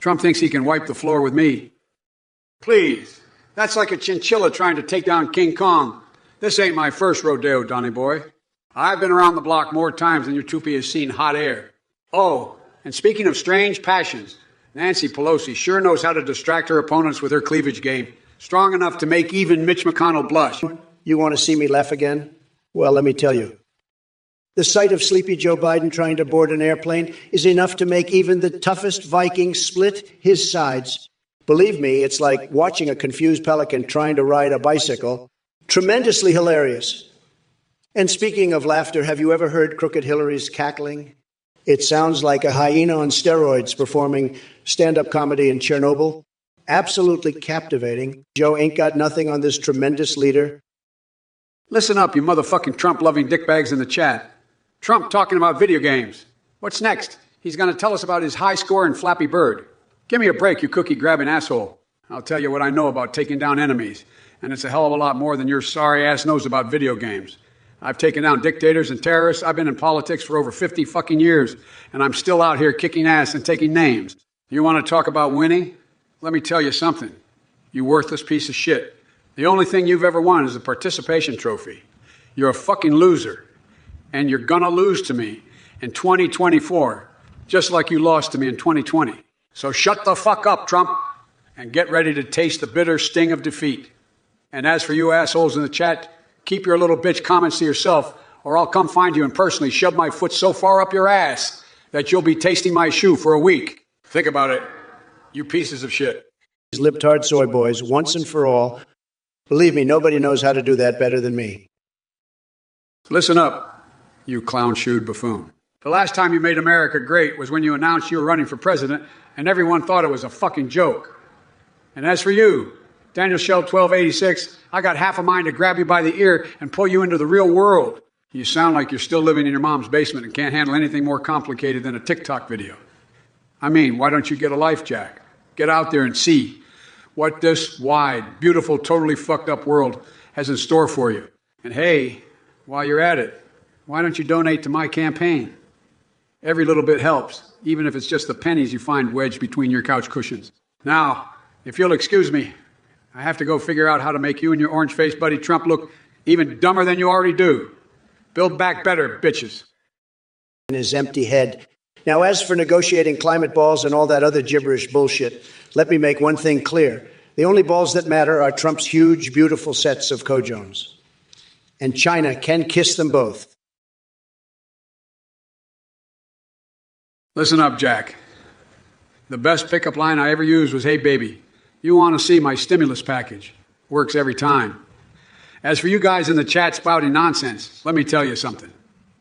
Trump thinks he can wipe the floor with me. Please, that's like a chinchilla trying to take down King Kong. This ain't my first rodeo, Donny boy. I've been around the block more times than your toupee has seen hot air. Oh, and speaking of strange passions, Nancy Pelosi sure knows how to distract her opponents with her cleavage game. Strong enough to make even Mitch McConnell blush. You want to see me laugh again? Well, let me tell you. The sight of sleepy Joe Biden trying to board an airplane is enough to make even the toughest Viking split his sides. Believe me, it's like watching a confused pelican trying to ride a bicycle. Tremendously hilarious. And speaking of laughter, have you ever heard Crooked Hillary's cackling? It sounds like a hyena on steroids performing stand-up comedy in Chernobyl. Absolutely captivating. Joe ain't got nothing on this tremendous leader. Listen up, you motherfucking Trump-loving dickbags in the chat. Trump talking about video games. What's next? He's going to tell us about his high score in Flappy Bird. Give me a break, you cookie-grabbing asshole. I'll tell you what I know about taking down enemies. And it's a hell of a lot more than your sorry ass knows about video games. I've taken down dictators and terrorists. I've been in politics for over 50 fucking years. And I'm still out here kicking ass and taking names. You want to talk about winning? Let me tell you something. You worthless piece of shit. The only thing you've ever won is a participation trophy. You're a fucking loser. And you're gonna lose to me in 2024, just like you lost to me in 2020. So shut the fuck up, Trump, and get ready to taste the bitter sting of defeat. And as for you assholes in the chat, keep your little bitch comments to yourself, or I'll come find you and personally shove my foot so far up your ass that you'll be tasting my shoe for a week. Think about it, you pieces of shit. These libtard soy boys, once and for all. Believe me, nobody knows how to do that better than me. Listen up, you clown-shoed buffoon. The last time you made America great was when you announced you were running for president, and everyone thought it was a fucking joke. And as for you, Daniel Shell 1286, I got half a mind to grab you by the ear and pull you into the real world. You sound like you're still living in your mom's basement and can't handle anything more complicated than a TikTok video. I mean, why don't you get a life, Jack? Get out there and see what this wide, beautiful, totally fucked up world has in store for you. And hey, while you're at it, why don't you donate to my campaign? Every little bit helps, even if it's just the pennies you find wedged between your couch cushions. Now, if you'll excuse me, I have to go figure out how to make you and your orange-faced buddy Trump look even dumber than you already do. Build back better, bitches. In his empty head. Now, as for negotiating climate balls and all that other gibberish bullshit, let me make one thing clear. The only balls that matter are Trump's huge, beautiful sets of Kojones. And China can kiss them both. Listen up, Jack. The best pickup line I ever used was, "Hey, baby, you want to see my stimulus package?" Works every time. As for you guys in the chat spouting nonsense, let me tell you something.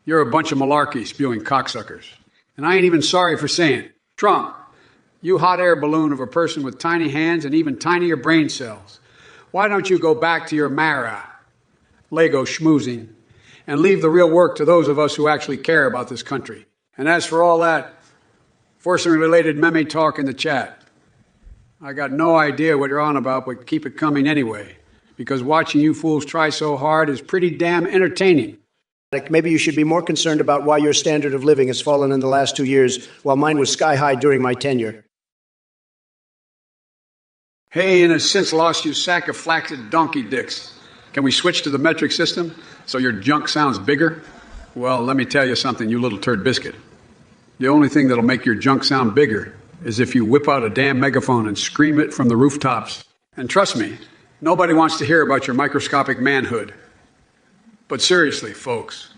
You're a bunch of malarkey spewing cocksuckers. And I ain't even sorry for saying it. Trump, you hot air balloon of a person with tiny hands and even tinier brain cells. Why don't you go back to your Mara, Lego schmoozing, and leave the real work to those of us who actually care about this country? And as for all that forcing-related meme talk in the chat, I got no idea what you're on about, but keep it coming anyway, because watching you fools try so hard is pretty damn entertaining. Maybe you should be more concerned about why your standard of living has fallen in the last 2 years, while mine was sky-high during my tenure. Hey, in a sense lost, you sack of flaccid donkey dicks. Can we switch to the metric system so your junk sounds bigger? Well, let me tell you something, you little turd biscuit. The only thing that'll make your junk sound bigger is if you whip out a damn megaphone and scream it from the rooftops. And trust me, nobody wants to hear about your microscopic manhood. But seriously, folks,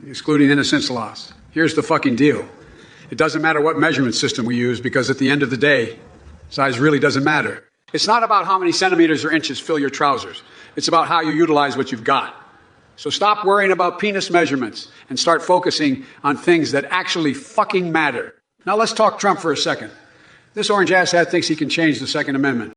excluding innocence loss, here's the fucking deal. It doesn't matter what measurement system we use, because at the end of the day, size really doesn't matter. It's not about how many centimeters or inches fill your trousers. It's about how you utilize what you've got. So stop worrying about penis measurements and start focusing on things that actually fucking matter. Now let's talk Trump for a second. This orange asshat thinks he can change the Second Amendment.